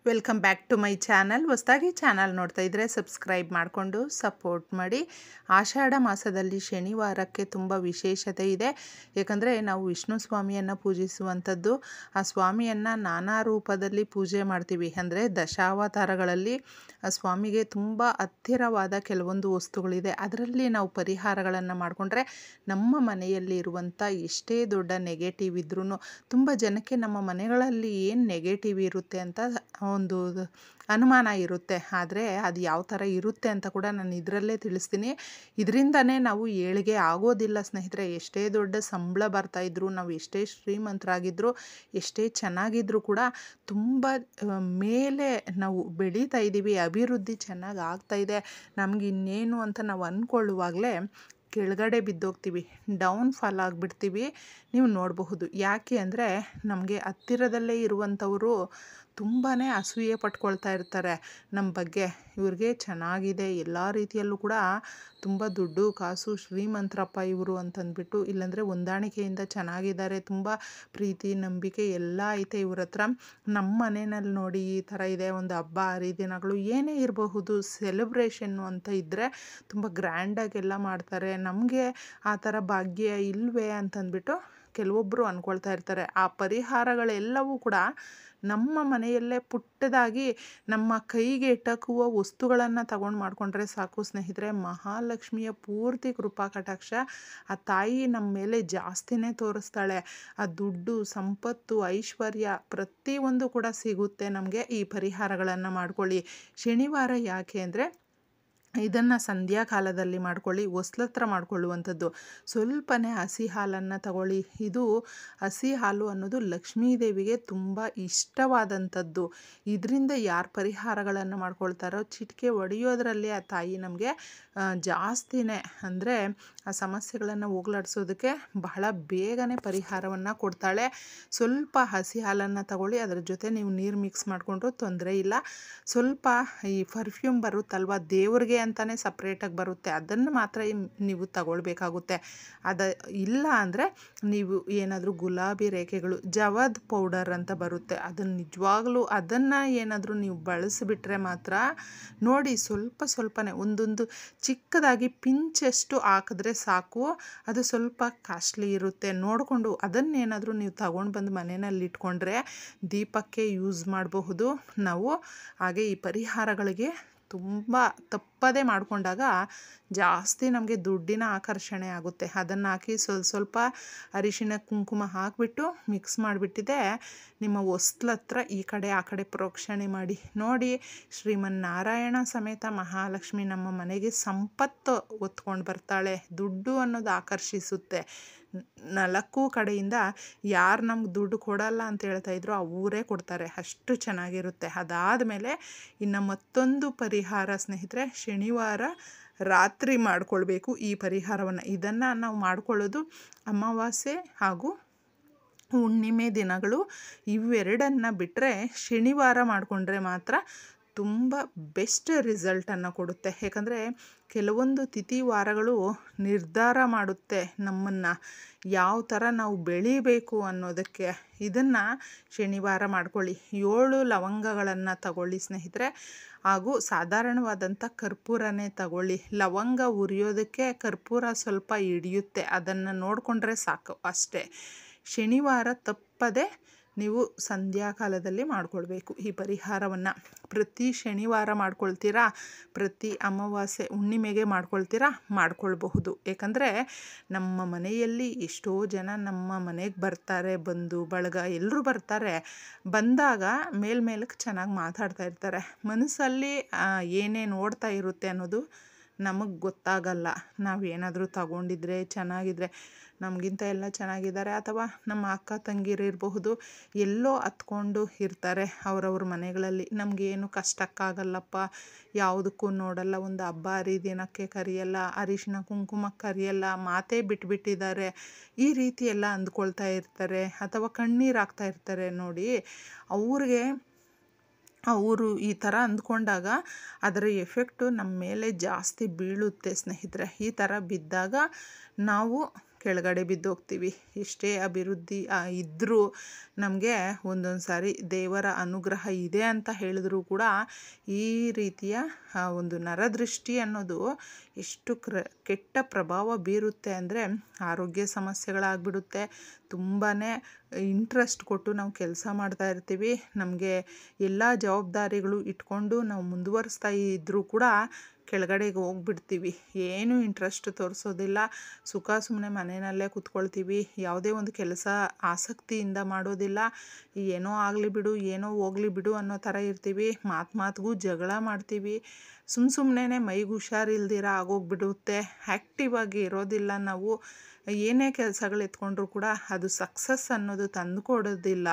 Welcome back to my channel. ಹೊಸದಾಗಿ channel ನೋಡ್ತಾ ಇದ್ದರೆ ಸಬ್ಸ್ಕ್ರೈಬ್ ಮಾಡಿಕೊಂಡು ಸಪೋರ್ಟ್ ಮಾಡಿ. ಆಷಾಢ ಮಾಸದಲ್ಲಿ ಶನಿವಾರಕ್ಕೆ ತುಂಬ ವಿಶೇಷತೆ ಇದೆ. ಏಕೆಂದರೆ ನಾವು ವಿಷ್ಣು ಸ್ವಾಮಿಯನ್ನು ಪೂಜಿಸುವಂಥದ್ದು. ಆ ಸ್ವಾಮಿಯನ್ನು ನಾನಾ ರೂಪದಲ್ಲಿ ಪೂಜೆ ಮಾಡ್ತೀವಿ. ಅಂದರೆ ದಶಾವತಾರಗಳಲ್ಲಿ ಆ ಸ್ವಾಮಿಗೆ ತುಂಬ ಹತ್ತಿರವಾದ ಕೆಲವೊಂದು ವಸ್ತುಗಳಿದೆ. ಅದರಲ್ಲಿ ನಾವು ಪರಿಹಾರಗಳನ್ನು ಮಾಡಿಕೊಂಡ್ರೆ ನಮ್ಮ ಮನೆಯಲ್ಲಿ ಇರುವಂಥ ಎಷ್ಟೇ ದೊಡ್ಡ ನೆಗೆಟಿವ್ ಇದ್ರೂ, ತುಂಬ ಜನಕ್ಕೆ ನಮ್ಮ ಮನೆಗಳಲ್ಲಿ ಏನು ನೆಗೆಟಿವ್ ಇರುತ್ತೆ ಅಂತ ಒಂದು ಅನುಮಾನ ಇರುತ್ತೆ. ಆದರೆ ಅದು ಯಾವ ಥರ ಇರುತ್ತೆ ಅಂತ ಕೂಡ ನಾನು ಇದರಲ್ಲೇ ತಿಳಿಸ್ತೀನಿ. ಇದರಿಂದನೇ ನಾವು ಏಳಿಗೆ ಆಗೋದಿಲ್ಲ ಸ್ನೇಹಿತರೆ. ಎಷ್ಟೇ ದೊಡ್ಡ ಸಂಬಳ ಬರ್ತಾಯಿದ್ರು, ನಾವು ಎಷ್ಟೇ ಶ್ರೀಮಂತರಾಗಿದ್ದರೂ, ಎಷ್ಟೇ ಚೆನ್ನಾಗಿದ್ದರೂ ಕೂಡ ತುಂಬ ಮೇಲೆ ನಾವು ಬೆಳೀತಾ ಇದ್ದೀವಿ, ಅಭಿವೃದ್ಧಿ ಚೆನ್ನಾಗಿ ಆಗ್ತಾಯಿದೆ, ನಮ್ಗೆ ಇನ್ನೇನು ಅಂತ ನಾವು ಅಂದ್ಕೊಳ್ಳುವಾಗಲೇ ಕೆಳಗಡೆ ಬಿದ್ದೋಗ್ತೀವಿ, ಡೌನ್ ಫಾಲ್ ಆಗಿಬಿಡ್ತೀವಿ. ನೀವು ನೋಡಬಹುದು. ಯಾಕೆ ಅಂದರೆ ನಮಗೆ ಹತ್ತಿರದಲ್ಲೇ ಇರುವಂಥವರು ತುಂಬಾ ಅಸೂಯೆ ಪಟ್ಕೊಳ್ತಾ ಇರ್ತಾರೆ ನಮ್ಮ ಬಗ್ಗೆ. ಇವ್ರಿಗೆ ಚೆನ್ನಾಗಿದೆ, ಎಲ್ಲ ರೀತಿಯಲ್ಲೂ ಕೂಡ ತುಂಬ ದುಡ್ಡು ಕಾಸು ಶ್ರೀಮಂತರಪ್ಪ ಇವರು ಅಂತಂದ್ಬಿಟ್ಟು, ಇಲ್ಲಾಂದರೆ ಹೊಂದಾಣಿಕೆಯಿಂದ ಚೆನ್ನಾಗಿದ್ದಾರೆ, ತುಂಬ ಪ್ರೀತಿ ನಂಬಿಕೆ ಎಲ್ಲ ಐತೆ ಇವ್ರ ಹತ್ರ. ನಮ್ಮ ಮನೆಯಲ್ಲಿ ನೋಡಿ ಈ ಥರ ಇದೆ, ಒಂದು ಹಬ್ಬ ಹರಿದಿನಗಳು ಏನೇ ಇರಬಹುದು, ಸೆಲೆಬ್ರೇಷನ್ನು ಅಂತ ಇದ್ದರೆ ತುಂಬ ಗ್ರ್ಯಾಂಡಾಗೆಲ್ಲ ಮಾಡ್ತಾರೆ. ನಮಗೆ ಆ ಥರ ಭಾಗ್ಯ ಇಲ್ಲವೇ ಅಂತಂದ್ಬಿಟ್ಟು ಕೆಲವೊಬ್ಬರು ಅಂದ್ಕೊಳ್ತಾ ಇರ್ತಾರೆ. ಆ ಪರಿಹಾರಗಳೆಲ್ಲವೂ ಕೂಡ ನಮ್ಮ ಮನೆಯಲ್ಲೇ ಪುಟ್ಟದಾಗಿ ನಮ್ಮ ಕೈಗೆ ಎಟಕುವ ವಸ್ತುಗಳನ್ನು ತಗೊಂಡು ಮಾಡಿಕೊಂಡ್ರೆ ಸಾಕು ಸ್ನೇಹಿತರೆ. ಮಹಾಲಕ್ಷ್ಮಿಯ ಪೂರ್ತಿ ಕೃಪಾ ಕಟಾಕ್ಷ ಆ ತಾಯಿ ನಮ್ಮ ಮೇಲೆ ಜಾಸ್ತಿನೇ ತೋರಿಸ್ತಾಳೆ. ಆ ದುಡ್ಡು ಸಂಪತ್ತು ಐಶ್ವರ್ಯ ಪ್ರತಿಯೊಂದು ಕೂಡ ಸಿಗುತ್ತೆ ನಮಗೆ ಈ ಪರಿಹಾರಗಳನ್ನು ಮಾಡ್ಕೊಳ್ಳಿ. ಶನಿವಾರ ಯಾಕೆ ಅಂದರೆ ಇದನ್ನು ಸಂಧ್ಯಾ ಕಾಲದಲ್ಲಿ ಮಾಡ್ಕೊಳ್ಳಿ. ಹೊಸ್ಲತ್ರ ಮಾಡ್ಕೊಳ್ಳುವಂಥದ್ದು. ಸ್ವಲ್ಪನೇ ಹಸಿ ಹಾಲನ್ನು ತಗೊಳ್ಳಿ. ಇದು ಹಸಿ ಹಾಲು ಅನ್ನೋದು ಲಕ್ಷ್ಮೀದೇವಿಗೆ ತುಂಬ ಇಷ್ಟವಾದಂಥದ್ದು. ಇದರಿಂದ ಯಾರು ಪರಿಹಾರಗಳನ್ನು ಮಾಡ್ಕೊಳ್ತಾರೋ ಚಿಟಿಕೆ ಹೊಡೆಯೋದ್ರಲ್ಲಿ ಆ ತಾಯಿ ನಮಗೆ ಜಾಸ್ತಿನೇ ಅಂದರೆ ಆ ಸಮಸ್ಯೆಗಳನ್ನು ಹೋಗಲಾಡಿಸೋದಕ್ಕೆ ಬಹಳ ಬೇಗನೆ ಪರಿಹಾರವನ್ನು ಕೊಡ್ತಾಳೆ. ಸ್ವಲ್ಪ ಹಸಿ ಹಾಲನ್ನು ತಗೊಳ್ಳಿ, ಅದರ ಜೊತೆ ನೀವು ನೀರು ಮಿಕ್ಸ್ ಮಾಡಿಕೊಂಡ್ರೂ ತೊಂದರೆ ಇಲ್ಲ. ಸ್ವಲ್ಪ ಈ ಪರ್ಫ್ಯೂಮ್ ಬರುತ್ತಲ್ವ, ದೇವ್ರಿಗೆ ಅಂತಲೇ ಸಪ್ರೇಟಾಗಿ ಬರುತ್ತೆ, ಅದನ್ನು ಮಾತ್ರ ನೀವು ತಗೊಳ್ಬೇಕಾಗುತ್ತೆ. ಇಲ್ಲ ಅಂದರೆ ನೀವು ಏನಾದರೂ ಗುಲಾಬಿ ರೇಖೆಗಳು ಜವಾದ್ ಪೌಡರ್ ಅಂತ ಬರುತ್ತೆ, ಅದನ್ನು ನಿಜವಾಗ್ಲೂ ಅದನ್ನು ಏನಾದರೂ ನೀವು ಬಳಸಿಬಿಟ್ರೆ ಮಾತ್ರ ನೋಡಿ, ಸ್ವಲ್ಪನೇ ಒಂದೊಂದು ಚಿಕ್ಕದಾಗಿ ಪಿಂಚಷ್ಟು ಹಾಕಿದ್ರೆ ಸಾಕು. ಅದು ಸ್ವಲ್ಪ ಕಾಸ್ಟ್ಲಿ ಇರುತ್ತೆ. ನೋಡಿಕೊಂಡು ಅದನ್ನೇನಾದರೂ ನೀವು ತಗೊಂಡು ಬಂದು ಮನೆಯಲ್ಲಿ ಇಟ್ಕೊಂಡ್ರೆ ದೀಪಕ್ಕೆ ಯೂಸ್ ಮಾಡಬಹುದು ನಾವು. ಹಾಗೆ ಈ ಪರಿಹಾರಗಳಿಗೆ ತುಂಬ ತಪ್ಪದೇ ಮಾಡಿಕೊಂಡಾಗ ಜಾಸ್ತಿ ನಮಗೆ ದುಡ್ಡಿನ ಆಕರ್ಷಣೆ ಆಗುತ್ತೆ. ಅದನ್ನು ಹಾಕಿ ಸ್ವಲ್ಪ ಅರಿಶಿಣ ಕುಂಕುಮ ಹಾಕಿಬಿಟ್ಟು ಮಿಕ್ಸ್ ಮಾಡಿಬಿಟ್ಟಿದೆ ನಿಮ್ಮ ಹೊಸ್ಲತ್ರ ಈ ಕಡೆ ಆ ಕಡೆ ಪ್ರೋಕ್ಷಣೆ ಮಾಡಿ ನೋಡಿ. ಶ್ರೀಮನ್ನಾರಾಯಣ ಸಮೇತ ಮಹಾಲಕ್ಷ್ಮಿ ನಮ್ಮ ಮನೆಗೆ ಸಂಪತ್ತು ಹೊತ್ಕೊಂಡು ಬರ್ತಾಳೆ. ದುಡ್ಡು ಅನ್ನೋದು ಆಕರ್ಷಿಸುತ್ತೆ. 4 ಕಡೆಯಿಂದ ಯಾರು ನಮ್ಗೆ ದುಡ್ಡು ಕೊಡಲ್ಲ ಅಂತ ಹೇಳ್ತಾ ಇದ್ರು ಆ ಊರೇ ಕೊಡ್ತಾರೆ, ಅಷ್ಟು ಚೆನ್ನಾಗಿರುತ್ತೆ. ಅದಾದಮೇಲೆ ಇನ್ನು ಮತ್ತೊಂದು ಪರಿಹಾರ ಸ್ನೇಹಿತರೆ, ಶನಿವಾರ ರಾತ್ರಿ ಮಾಡಿಕೊಳ್ಬೇಕು ಈ ಪರಿಹಾರವನ್ನು. ಇದನ್ನು ನಾವು ಮಾಡ್ಕೊಳ್ಳೋದು ಅಮಾವಾಸ್ಯೆ ಹಾಗೂ ಹುಣ್ಣಿಮೆ ದಿನಗಳು. ಇವೆರಡನ್ನು ಬಿಟ್ಟರೆ ಶನಿವಾರ ಮಾಡಿಕೊಂಡ್ರೆ ಮಾತ್ರ ತುಂಬ ಬೆಸ್ಟ್ ರಿಸಲ್ಟನ್ನು ಕೊಡುತ್ತೆ. ಯಾಕಂದರೆ ಕೆಲವೊಂದು ತಿಥಿ ವಾರಗಳು ನಿರ್ಧಾರ ಮಾಡುತ್ತೆ ನಮ್ಮನ್ನು ಯಾವ ಥರ ನಾವು ಬೆಳಿಬೇಕು ಅನ್ನೋದಕ್ಕೆ. ಇದನ್ನು ಶನಿವಾರ ಮಾಡ್ಕೊಳ್ಳಿ. 7 ಲವಂಗಗಳನ್ನು ತಗೊಳ್ಳಿ ಸ್ನೇಹಿತರೆ, ಹಾಗೂ ಸಾಧಾರಣವಾದಂಥ ಕರ್ಪೂರನೇ ತಗೊಳ್ಳಿ. ಲವಂಗ ಉರಿಯೋದಕ್ಕೆ ಕರ್ಪೂರ ಸ್ವಲ್ಪ ಹಿಡಿಯುತ್ತೆ, ಅದನ್ನು ನೋಡಿಕೊಂಡ್ರೆ ಸಾಕು ಅಷ್ಟೇ. ಶನಿವಾರ ತಪ್ಪದೆ ನೀವು ಸಂಧ್ಯಾಕಾಲದಲ್ಲಿ ಮಾಡ್ಕೊಳ್ಬೇಕು ಈ ಪರಿಹಾರವನ್ನು. ಪ್ರತಿ ಶನಿವಾರ ಮಾಡ್ಕೊಳ್ತೀರಾ, ಪ್ರತಿ ಅಮಾವಾಸ್ಯೆ ಹುಣ್ಣಿಮೆಗೆ ಮಾಡ್ಕೊಳ್ತೀರಾ, ಮಾಡ್ಕೊಳ್ಬಹುದು. ಏಕೆಂದರೆ ನಮ್ಮ ಮನೆಯಲ್ಲಿ ಎಷ್ಟೋ ಜನ ನಮ್ಮ ಮನೆಗೆ ಬರ್ತಾರೆ, ಬಂಧು ಬಳಗ ಎಲ್ಲರೂ ಬರ್ತಾರೆ. ಬಂದಾಗ ಮೇಲ್ಮೇಲಕ್ಕೆ ಚೆನ್ನಾಗಿ ಮಾತಾಡ್ತಾ ಇರ್ತಾರೆ, ಮನಸ್ಸಲ್ಲಿ ಏನೇನು ಓಡ್ತಾ ಇರುತ್ತೆ ಅನ್ನೋದು ನಮಗೆ ಗೊತ್ತಾಗಲ್ಲ. ನಾವೇನಾದರೂ ತಗೊಂಡಿದ್ರೆ ಚೆನ್ನಾಗಿದ್ರೆ, ನಮಗಿಂತ ಎಲ್ಲ ಚೆನ್ನಾಗಿದ್ದಾರೆ, ಅಥವಾ ನಮ್ಮ ಅಕ್ಕ ತಂಗಿರು ಇರಬಹುದು, ಎಲ್ಲೋ ಹತ್ಕೊಂಡು ಇರ್ತಾರೆ ಅವರವ್ರ ಮನೆಗಳಲ್ಲಿ. ನಮಗೇನು ಕಷ್ಟಕ್ಕಾಗಲ್ಲಪ್ಪ, ಯಾವುದಕ್ಕೂ ನೋಡಲ್ಲ, ಒಂದು ಹಬ್ಬ ಹರಿದಿನಕ್ಕೆ ಕರೆಯಲ್ಲ, ಅರಿಶಿನ ಕುಂಕುಮಕ್ಕೆ ಕರೆಯಲ್ಲ, ಮಾತೇ ಬಿಟ್ಬಿಟ್ಟಿದ್ದಾರೆ, ಈ ರೀತಿ ಎಲ್ಲ ಅಂದ್ಕೊಳ್ತಾ ಇರ್ತಾರೆ, ಅಥವಾ ಕಣ್ಣೀರು ಹಾಕ್ತಾ ಇರ್ತಾರೆ. ನೋಡಿ, ಅವರು ಈ ಥರ ಅಂದ್ಕೊಂಡಾಗ ಅದರ ಎಫೆಕ್ಟು ನಮ್ಮ ಮೇಲೆ ಜಾಸ್ತಿ ಬೀಳುತ್ತೆ ಸ್ನೇಹಿತರೆ. ಈ ಥರ ಬಿದ್ದಾಗ ನಾವು ಕೆಳಗಡೆ ಬಿದ್ದೋಗ್ತೀವಿ. ಎಷ್ಟೇ ಅಭಿವೃದ್ಧಿ ಇದ್ದರೂ ನಮಗೆ ಒಂದೊಂದು ಸಾರಿ ದೇವರ ಅನುಗ್ರಹ ಇದೆ ಅಂತ ಹೇಳಿದ್ರೂ ಕೂಡ ಈ ರೀತಿಯ ಒಂದು ನರದೃಷ್ಟಿ ಅನ್ನೋದು ಎಷ್ಟು ಕೆಟ್ಟ ಪ್ರಭಾವ ಬೀರುತ್ತೆ ಅಂದರೆ ಆರೋಗ್ಯ ಸಮಸ್ಯೆಗಳಾಗ್ಬಿಡುತ್ತೆ. ತುಂಬಾ ಇಂಟ್ರೆಸ್ಟ್ ಕೊಟ್ಟು ನಾವು ಕೆಲಸ ಮಾಡ್ತಾ ಇರ್ತೀವಿ. ನಮಗೆ ಎಲ್ಲ ಜವಾಬ್ದಾರಿಗಳು ಇಟ್ಕೊಂಡು ನಾವು ಮುಂದುವರಿಸ್ತಾ ಇದ್ದರೂ ಕೂಡ ಕೆಳಗಡೆಗೆ ಹೋಗ್ಬಿಡ್ತೀವಿ. ಏನೂ ಇಂಟ್ರೆಸ್ಟ್ ತೋರಿಸೋದಿಲ್ಲ. ಸುಮ್ಮನೆ ಮನೆಯಲ್ಲೇ ಕೂತ್ಕೊಳ್ತೀವಿ. ಯಾವುದೇ ಒಂದು ಕೆಲಸ ಆಸಕ್ತಿಯಿಂದ ಮಾಡೋದಿಲ್ಲ. ಏನೋ ಆಗಲಿ ಬಿಡು, ಏನೋ ಹೋಗಲಿ ಬಿಡು ಅನ್ನೋ ಥರ ಇರ್ತೀವಿ. ಮಾತಿಗೂ ಜಗಳ ಮಾಡ್ತೀವಿ. ಸುಮ್ಮನೆ ಮೈಗೆ ಹುಷಾರಿಲ್ದಿರ ಆಗೋಗ್ಬಿಡುತ್ತೆ. ಆ್ಯಕ್ಟಿವ್ ಆಗಿ ಇರೋದಿಲ್ಲ ನಾವು. ಏನೇ ಕೆಲಸಗಳು ಎತ್ಕೊಂಡ್ರೂ ಕೂಡ ಅದು ಸಕ್ಸಸ್ ಅನ್ನೋದು ತಂದುಕೊಡೋದಿಲ್ಲ.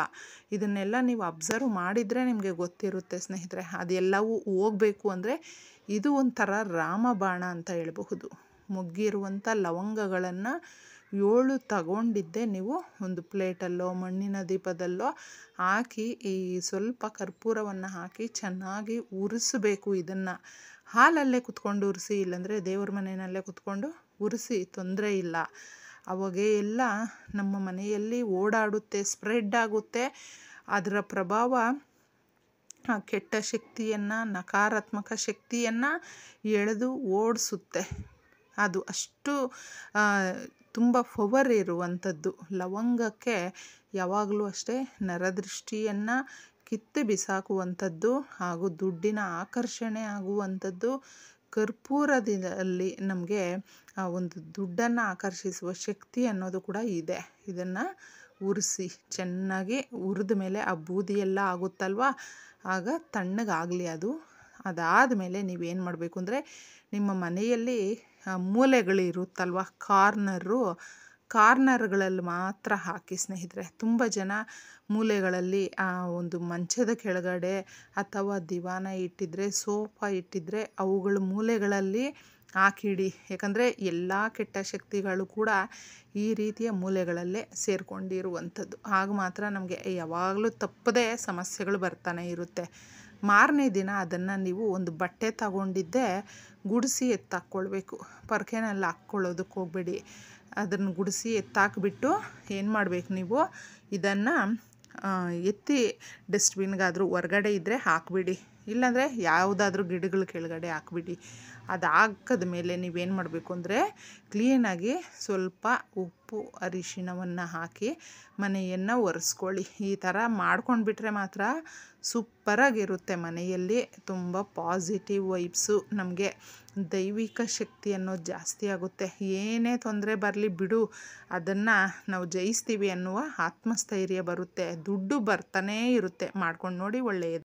ಇದನ್ನೆಲ್ಲ ನೀವು ಅಬ್ಸರ್ವ್ ಮಾಡಿದರೆ ನಿಮಗೆ ಗೊತ್ತಿರುತ್ತೆ ಸ್ನೇಹಿತರೆ. ಅದೆಲ್ಲವೂ ಹೋಗಬೇಕು ಅಂದರೆ ಇದು ಒಂಥರ ರಾಮಬಾಣ ಅಂತ ಹೇಳಬಹುದು. ಮೊಗ್ಗಿರುವಂಥ ಲವಂಗಗಳನ್ನು 7 ತಗೊಂಡಿದ್ದೆ ನೀವು ಒಂದು ಪ್ಲೇಟಲ್ಲೋ ಮಣ್ಣಿನ ದೀಪದಲ್ಲೋ ಹಾಕಿ ಈ ಸ್ವಲ್ಪ ಕರ್ಪೂರವನ್ನು ಹಾಕಿ ಚೆನ್ನಾಗಿ ಉರಿಸಬೇಕು. ಇದನ್ನು ಹಾಲಲ್ಲೇ ಕುತ್ಕೊಂಡು ಉರಿಸಿ, ಇಲ್ಲಾಂದರೆ ದೇವ್ರ ಮನೆಯಲ್ಲೇ ಕುತ್ಕೊಂಡು ಉರಿಸಿ, ತೊಂದರೆ ಇಲ್ಲ. ಅವಾಗೆ ಎಲ್ಲ ನಮ್ಮ ಮನೆಯಲ್ಲಿ ಓಡಾಡುತ್ತೆ, ಸ್ಪ್ರೆಡ್ ಆಗುತ್ತೆ. ಅದರ ಪ್ರಭಾವ ಕೆಟ್ಟ ಶಕ್ತಿಯನ್ನು, ನಕಾರಾತ್ಮಕ ಶಕ್ತಿಯನ್ನು ಎಳೆದು ಓಡಿಸುತ್ತೆ. ಅದು ಅಷ್ಟು ತುಂಬ ಪವರ್ ಇರುವಂಥದ್ದು. ಲವಂಗಕ್ಕೆ ಯಾವಾಗಲೂ ಅಷ್ಟೇ ನರದೃಷ್ಟಿಯನ್ನು ಕಿತ್ತು ಬಿಸಾಕುವಂಥದ್ದು ಹಾಗೂ ದುಡ್ಡಿನ ಆಕರ್ಷಣೆ ಆಗುವಂಥದ್ದು. ಕರ್ಪೂರದಲ್ಲಿ ನಮಗೆ ಒಂದು ದುಡ್ಡನ್ನು ಆಕರ್ಷಿಸುವ ಶಕ್ತಿ ಅನ್ನೋದು ಕೂಡ ಇದೆ. ಇದನ್ನು ಉರಿಸಿ ಚೆನ್ನಾಗಿ ಹುರಿದ ಮೇಲೆ ಆ ಬೂದಿ ಎಲ್ಲ ಆಗುತ್ತಲ್ವ, ಆಗ ತಣ್ಣಗಾಗಲಿ ಅದು. ಅದಾದ ಮೇಲೆ ನೀವೇನು ಮಾಡಬೇಕು ಅಂದರೆ ನಿಮ್ಮ ಮನೆಯಲ್ಲಿ ಮೂಲೆಗಳಿರುತ್ತಲ್ವ, ಕಾರ್ನರ್ಗಳಲ್ಲಿ ಮಾತ್ರ ಹಾಕಿ ಸ್ನೇಹಿತರೆ. ತುಂಬ ಜನ ಮೂಲೆಗಳಲ್ಲಿ ಒಂದು ಮಂಚದ ಕೆಳಗಡೆ ಅಥವಾ ದಿವಾನ ಇಟ್ಟಿದ್ರೆ, ಸೋಫಾ ಇಟ್ಟಿದ್ರೆ ಅವುಗಳ ಮೂಲೆಗಳಲ್ಲಿ ಹಾಕಿಡಿ. ಯಾಕಂದರೆ ಎಲ್ಲ ಕೆಟ್ಟ ಶಕ್ತಿಗಳು ಕೂಡ ಈ ರೀತಿಯ ಮೂಲೆಗಳಲ್ಲೇ ಸೇರಿಕೊಂಡಿರುವಂಥದ್ದು. ಆಗ ಮಾತ್ರ ನಮಗೆ ಯಾವಾಗಲೂ ತಪ್ಪದೇ ಸಮಸ್ಯೆಗಳು ಬರ್ತಾನೆ ಇರುತ್ತೆ. ಮಾರನೇ ದಿನ ಅದನ್ನು ನೀವು ಒಂದು ಬಟ್ಟೆ ತಗೊಂಡಿದ್ದೆ ಗುಡಿಸಿ ಎತ್ತಾಕ್ಕೊಳ್ಬೇಕು. ಪರ್ಕೆನಲ್ಲಿ ಹಾಕ್ಕೊಳ್ಳೋದಕ್ಕೆ ಹೋಗಬೇಡಿ. ಅದನ್ನು ಗುಡಿಸಿ ಎತ್ತಾಕ್ಬಿಟ್ಟು ಏನು ಮಾಡಬೇಕು, ನೀವು ಇದನ್ನು ಎತ್ತಿ ಡಸ್ಟ್ಬಿನ್ಗಾದರೂ ಹೊರ್ಗಡೆ ಇದ್ದರೆ ಹಾಕಿಬಿಡಿ, ಇಲ್ಲಾಂದರೆ ಯಾವುದಾದ್ರೂ ಗಿಡಗಳ ಕೆಳಗಡೆ ಹಾಕಿಬಿಡಿ. ಅದು ಹಾಕಿದ ಮೇಲೆ ನೀವೇನು ಮಾಡಬೇಕು ಅಂದರೆ ಕ್ಲೀನಾಗಿ ಸ್ವಲ್ಪ ಉಪ್ಪು ಅರಿಶಿಣವನ್ನು ಹಾಕಿ ಮನೆಯನ್ನು ಒರೆಸ್ಕೊಳ್ಳಿ. ಈ ಥರ ಮಾಡ್ಕೊಂಡ್ಬಿಟ್ರೆ ಮಾತ್ರ ಸೂಪರಾಗಿರುತ್ತೆ. ಮನೆಯಲ್ಲಿ ತುಂಬ ಪಾಸಿಟಿವ್ ವೈಬ್ಸು, ನಮಗೆ ದೈವಿಕ ಶಕ್ತಿ ಅನ್ನೋದು ಜಾಸ್ತಿ ಆಗುತ್ತೆ. ಏನೇ ತೊಂದರೆ ಬರಲಿ ಬಿಡು, ಅದನ್ನು ನಾವು ಜಯಿಸ್ತೀವಿ ಅನ್ನುವ ಆತ್ಮಸ್ಥೈರ್ಯ ಬರುತ್ತೆ. ದುಡ್ಡು ಬರ್ತಾನೇ ಇರುತ್ತೆ. ಮಾಡ್ಕೊಂಡು ನೋಡಿ, ಒಳ್ಳೆಯದು.